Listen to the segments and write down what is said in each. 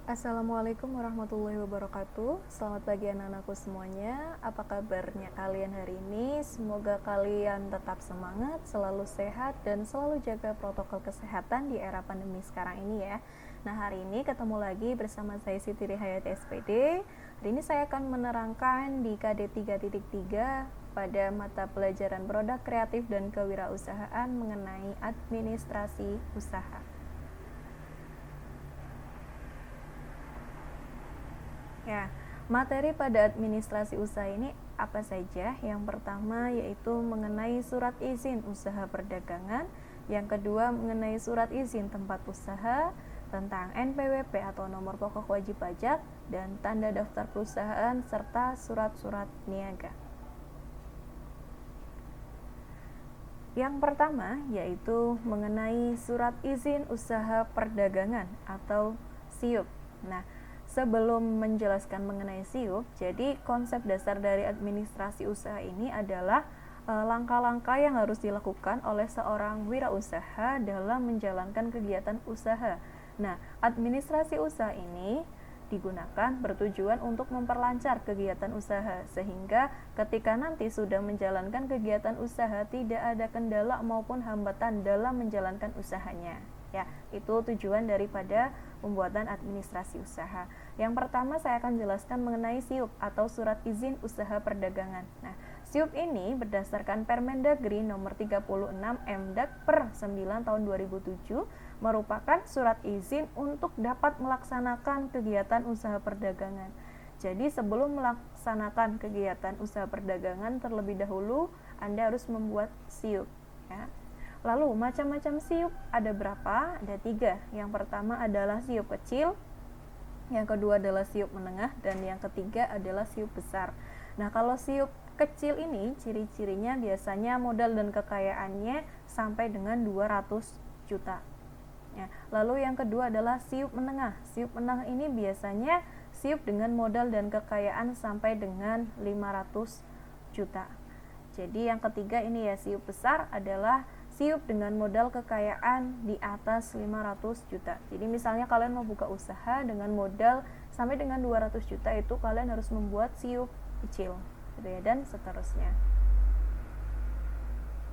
Assalamualaikum warahmatullahi wabarakatuh. Selamat pagi anak-anakku semuanya. Apa kabarnya kalian hari ini? Semoga kalian tetap semangat, selalu sehat, dan selalu jaga protokol kesehatan di era pandemi sekarang ini ya. Nah, hari ini ketemu lagi bersama saya Siti Rihayati SPD. Hari ini saya akan menerangkan di KD 3.3 pada mata pelajaran produk kreatif dan kewirausahaan mengenai administrasi usaha. Ya, materi pada administrasi usaha ini apa saja? Yang pertama yaitu mengenai surat izin usaha perdagangan, yang kedua mengenai surat izin tempat usaha, tentang NPWP atau nomor pokok wajib pajak, dan tanda daftar perusahaan serta surat-surat niaga. Yang pertama yaitu mengenai surat izin usaha perdagangan atau SIUP. Nah, sebelum menjelaskan mengenai SIUP, jadi konsep dasar dari administrasi usaha ini adalah langkah-langkah yang harus dilakukan oleh seorang wirausaha dalam menjalankan kegiatan usaha. Nah, administrasi usaha ini digunakan bertujuan untuk memperlancar kegiatan usaha sehingga ketika nanti sudah menjalankan kegiatan usaha tidak ada kendala maupun hambatan dalam menjalankan usahanya. Ya, itu tujuan daripada pembuatan administrasi usaha. Yang pertama saya akan jelaskan mengenai SIUP atau surat izin usaha perdagangan. Nah, SIUP ini berdasarkan Permendagri nomor 36 Mdag per 9 tahun 2007 merupakan surat izin untuk dapat melaksanakan kegiatan usaha perdagangan. Jadi sebelum melaksanakan kegiatan usaha perdagangan terlebih dahulu Anda harus membuat SIUP ya. Lalu macam-macam SIUP ada berapa? Ada 3. Yang pertama adalah SIUP kecil, yang kedua adalah SIUP menengah, dan yang ketiga adalah SIUP besar. Nah, kalau SIUP kecil ini ciri-cirinya biasanya modal dan kekayaannya sampai dengan 200 juta. Ya, lalu yang kedua adalah SIUP menengah. SIUP menengah ini biasanya SIUP dengan modal dan kekayaan sampai dengan 500 juta. Jadi yang ketiga ini ya, SIUP besar adalah SIUP dengan modal kekayaan di atas 500 juta. Jadi misalnya kalian mau buka usaha dengan modal sampai dengan 200 juta, itu kalian harus membuat SIUP kecil gitu ya, dan seterusnya.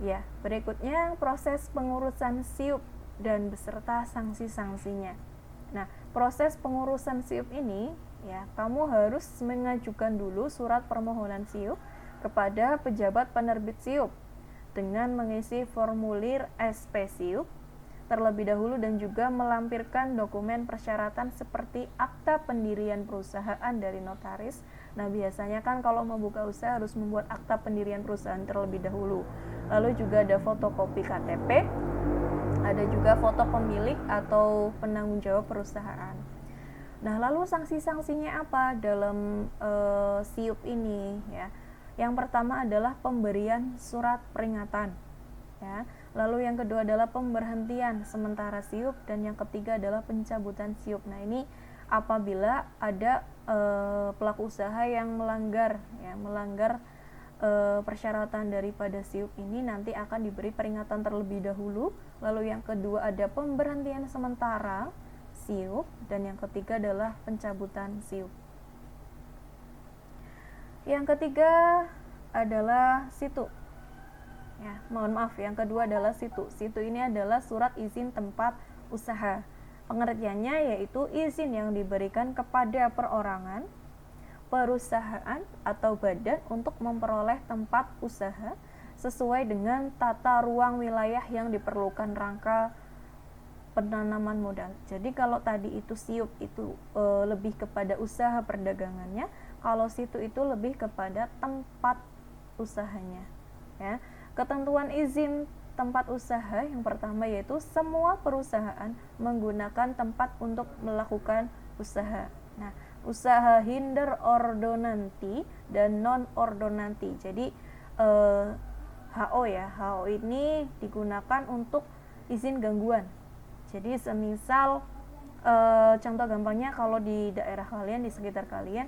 Ya, berikutnya proses pengurusan SIUP dan beserta sanksi-sanksinya. Nah, proses pengurusan SIUP ini ya, kamu harus mengajukan dulu surat permohonan SIUP kepada pejabat penerbit SIUP dengan mengisi formulir SP SIUP terlebih dahulu dan juga melampirkan dokumen persyaratan seperti akta pendirian perusahaan dari notaris. Nah, biasanya kan kalau mau buka usaha harus membuat akta pendirian perusahaan terlebih dahulu. Lalu juga ada fotokopi KTP, ada juga foto pemilik atau penanggung jawab perusahaan. Nah, lalu sanksi-sanksinya apa dalam SIUP ini ya? Yang pertama adalah pemberian surat peringatan ya. Lalu yang kedua adalah pemberhentian sementara SIUP, dan yang ketiga adalah pencabutan SIUP. Nah, ini apabila ada pelaku usaha yang melanggar persyaratan daripada SIUP ini, nanti akan diberi peringatan terlebih dahulu. Lalu yang kedua ada pemberhentian sementara SIUP, dan yang ketiga adalah pencabutan SIUP. Yang ketiga adalah situ. Ya, mohon maaf, yang kedua adalah situ. Situ ini adalah surat izin tempat usaha. Pengertiannya yaitu izin yang diberikan kepada perorangan, perusahaan atau badan untuk memperoleh tempat usaha sesuai dengan tata ruang wilayah yang diperlukan rangka penanaman modal. Jadi kalau tadi itu SIUP itu lebih kepada usaha perdagangannya, kalau situ itu lebih kepada tempat usahanya ya. Ketentuan izin tempat usaha yang pertama yaitu semua perusahaan menggunakan tempat untuk melakukan usaha. Nah, usaha hinder ordonanti dan non ordonanti. Jadi HO ya, HO ini digunakan untuk izin gangguan. Jadi semisal contoh gampangnya kalau di daerah kalian, di sekitar kalian,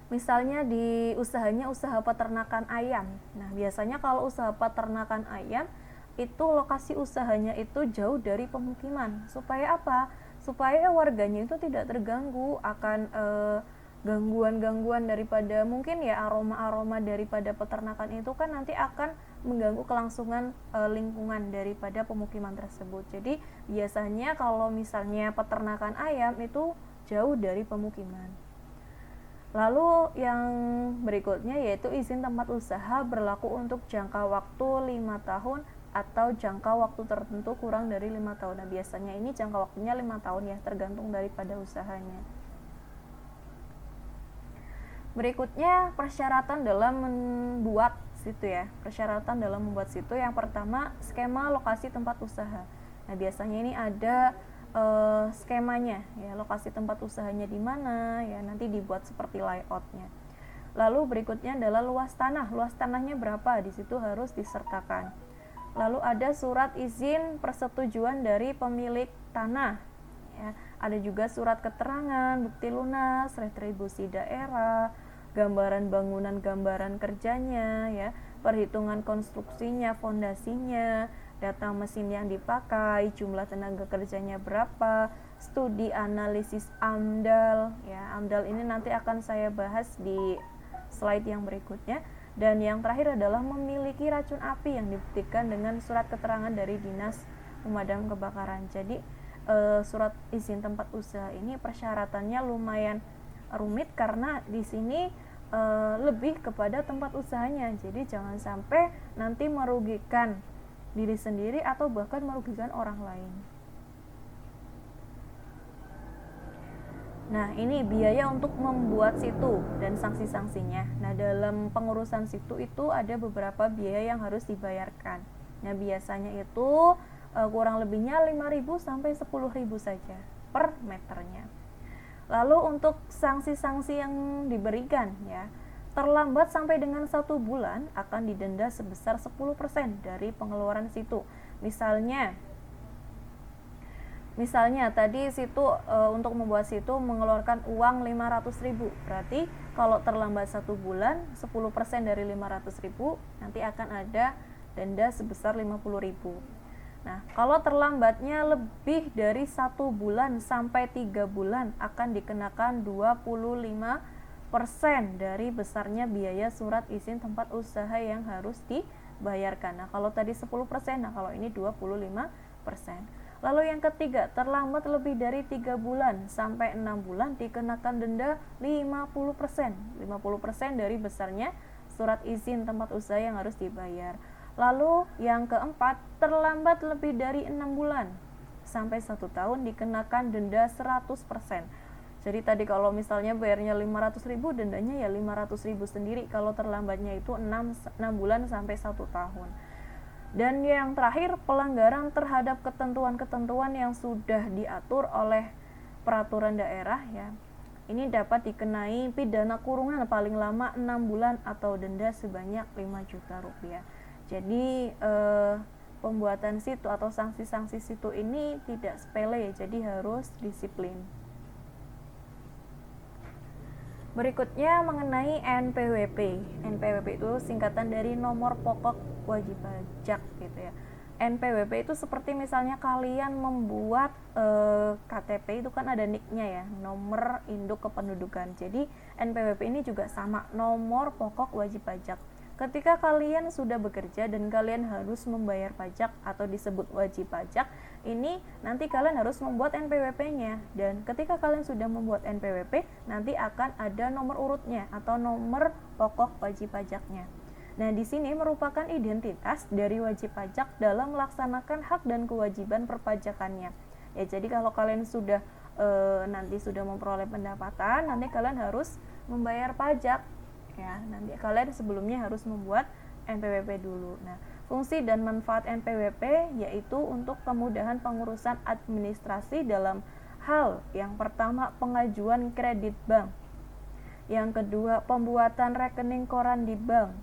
misalnya di usahanya usaha peternakan ayam. Nah, biasanya kalau usaha peternakan ayam itu lokasi usahanya itu jauh dari pemukiman. Supaya apa? supaya warganya itu tidak terganggu akan gangguan-gangguan daripada mungkin ya aroma-aroma daripada peternakan itu kan nanti akan mengganggu kelangsungan lingkungan daripada pemukiman tersebut. Jadi biasanya kalau misalnya peternakan ayam itu jauh dari pemukiman. Lalu yang berikutnya yaitu izin tempat usaha berlaku untuk jangka waktu 5 tahun atau jangka waktu tertentu kurang dari 5 tahun. Nah, biasanya ini jangka waktunya 5 tahun ya, tergantung daripada usahanya. Berikutnya persyaratan dalam membuat situ ya. Persyaratan dalam membuat situ yang pertama skema lokasi tempat usaha. Nah, biasanya ini ada skemanya ya, lokasi tempat usahanya di mana ya, nanti dibuat seperti layoutnya. Lalu berikutnya adalah luas tanah. Luas tanahnya berapa? Di situ harus disertakan. Lalu ada surat izin persetujuan dari pemilik tanah. Ya, ada juga surat keterangan, bukti lunas, retribusi daerah, gambaran bangunan, gambaran kerjanya, ya, perhitungan konstruksinya, fondasinya, data mesin yang dipakai, jumlah tenaga kerjanya berapa, studi analisis AMDAL. Ya, AMDAL ini nanti akan saya bahas di slide yang berikutnya. Dan yang terakhir adalah memiliki racun api yang dibuktikan dengan surat keterangan dari Dinas Pemadam Kebakaran. Jadi surat izin tempat usaha ini persyaratannya lumayan rumit karena di sini lebih kepada tempat usahanya. Jadi jangan sampai nanti merugikan diri sendiri atau bahkan merugikan orang lain. Nah, ini biaya untuk membuat situ dan sanksi-sanksinya. Nah, dalam pengurusan situ itu ada beberapa biaya yang harus dibayarkan. Nah, biasanya itu kurang lebihnya 5.000 sampai 10.000 saja per meternya. Lalu untuk sanksi-sanksi yang diberikan ya, terlambat sampai dengan 1 bulan akan didenda sebesar 10% dari pengeluaran situ. Misalnya tadi situ untuk membuat situ mengeluarkan uang 500.000, berarti kalau terlambat 1 bulan 10% dari 500.000 nanti akan ada denda sebesar 50.000. Nah, kalau terlambatnya lebih dari 1 bulan sampai 3 bulan akan dikenakan 25% dari besarnya biaya surat izin tempat usaha yang harus dibayarkan. Nah, kalau tadi 10%, nah kalau ini 25%. Lalu yang ketiga, terlambat lebih dari 3 bulan sampai 6 bulan dikenakan denda 50%. 50% dari besarnya surat izin tempat usaha yang harus dibayar. Lalu yang keempat, terlambat lebih dari 6 bulan sampai 1 tahun dikenakan denda 100%. Jadi tadi kalau misalnya bayarnya 500.000, dendanya ya 500.000 sendiri kalau terlambatnya itu 6 bulan sampai 1 tahun. Dan yang terakhir, pelanggaran terhadap ketentuan-ketentuan yang sudah diatur oleh peraturan daerah ya. Ini dapat dikenai pidana kurungan paling lama 6 bulan atau denda sebanyak 5 juta rupiah. Jadi pembuatan situ atau sanksi-sanksi situ ini tidak sepele ya, jadi harus disiplin. Berikutnya mengenai NPWP. NPWP itu singkatan dari nomor pokok wajib pajak gitu ya. NPWP itu seperti misalnya kalian membuat KTP itu kan ada NIK-nya ya, nomor induk kependudukan. Jadi NPWP ini juga sama, nomor pokok wajib pajak. Ketika kalian sudah bekerja dan kalian harus membayar pajak atau disebut wajib pajak, ini nanti kalian harus membuat NPWP-nya. Dan ketika kalian sudah membuat NPWP, nanti akan ada nomor urutnya atau nomor pokok wajib pajaknya. Nah, di sini merupakan identitas dari wajib pajak dalam melaksanakan hak dan kewajiban perpajakannya. Ya, jadi kalau kalian sudah nanti sudah memperoleh pendapatan, nanti kalian harus membayar pajak. Ya, nanti kalian sebelumnya harus membuat NPWP dulu. Nah, fungsi dan manfaat NPWP yaitu untuk kemudahan pengurusan administrasi dalam hal yang pertama pengajuan kredit bank, yang kedua pembuatan rekening koran di bank,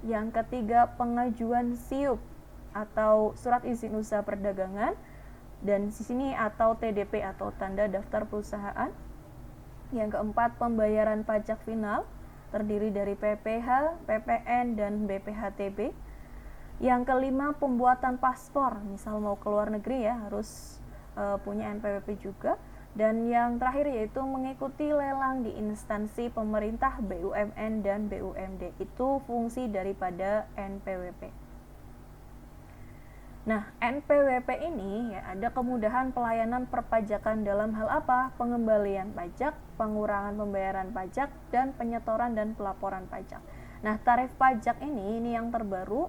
yang ketiga pengajuan SIUP atau surat izin usaha perdagangan dan di sini atau TDP atau tanda daftar perusahaan, yang keempat pembayaran pajak final terdiri dari PPh, PPN, dan BPHTB. Yang kelima, pembuatan paspor, misal mau ke luar negeri ya, harus punya NPWP juga. Dan yang terakhir yaitu mengikuti lelang di instansi pemerintah, BUMN dan BUMD. Itu fungsi daripada NPWP. Nah, NPWP ini ya ada kemudahan pelayanan perpajakan dalam hal apa? Pengembalian pajak, pengurangan pembayaran pajak, dan penyetoran dan pelaporan pajak. Nah, tarif pajak ini yang terbaru.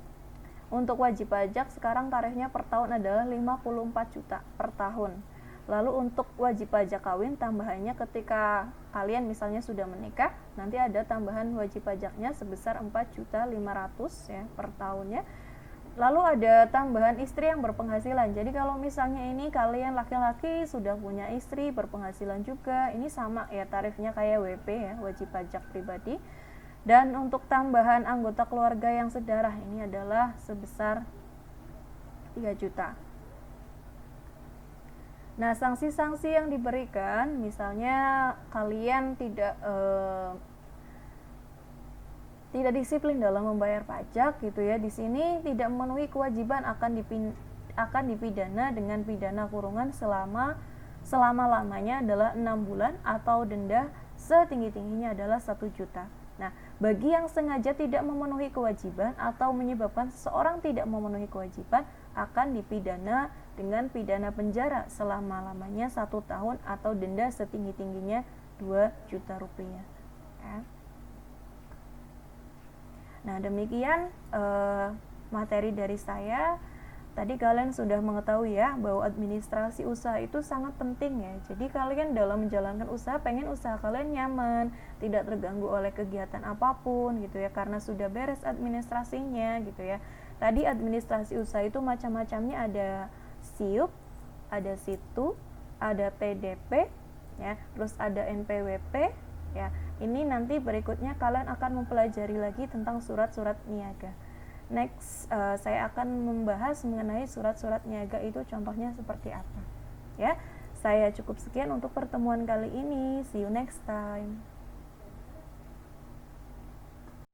Untuk wajib pajak sekarang tarifnya per tahun adalah 54 juta per tahun. Lalu untuk wajib pajak kawin tambahannya ketika kalian misalnya sudah menikah, nanti ada tambahan wajib pajaknya sebesar 4.500.000 ya per tahunnya. Lalu ada tambahan istri yang berpenghasilan. Jadi kalau misalnya ini kalian laki-laki sudah punya istri berpenghasilan juga, ini sama ya tarifnya kayak WP ya, wajib pajak pribadi. Dan untuk tambahan anggota keluarga yang sedarah ini adalah sebesar 3 juta. Nah, sanksi-sanksi yang diberikan, misalnya kalian tidak disiplin dalam membayar pajak gitu ya. Di sini tidak memenuhi kewajiban akan dipidana dengan pidana kurungan selama-lamanya adalah 6 bulan atau denda setinggi-tingginya adalah 1 juta. Nah, bagi yang sengaja tidak memenuhi kewajiban atau menyebabkan seseorang tidak memenuhi kewajiban akan dipidana dengan pidana penjara selama-lamanya 1 tahun atau denda setinggi-tingginya 2 juta rupiah. Ya. Nah, demikian materi dari saya. Tadi kalian sudah mengetahui ya bahwa administrasi usaha itu sangat penting ya. Jadi kalian dalam menjalankan usaha pengen usaha kalian nyaman, tidak terganggu oleh kegiatan apapun gitu ya, karena sudah beres administrasinya gitu ya. Tadi administrasi usaha itu macam-macamnya, ada SIUP, ada SITU, ada PDP ya, terus ada NPWP ya. Ini nanti berikutnya kalian akan mempelajari lagi tentang surat-surat niaga. Next, saya akan membahas mengenai surat-surat niaga itu contohnya seperti apa. Ya, saya cukup sekian untuk pertemuan kali ini. See you next time.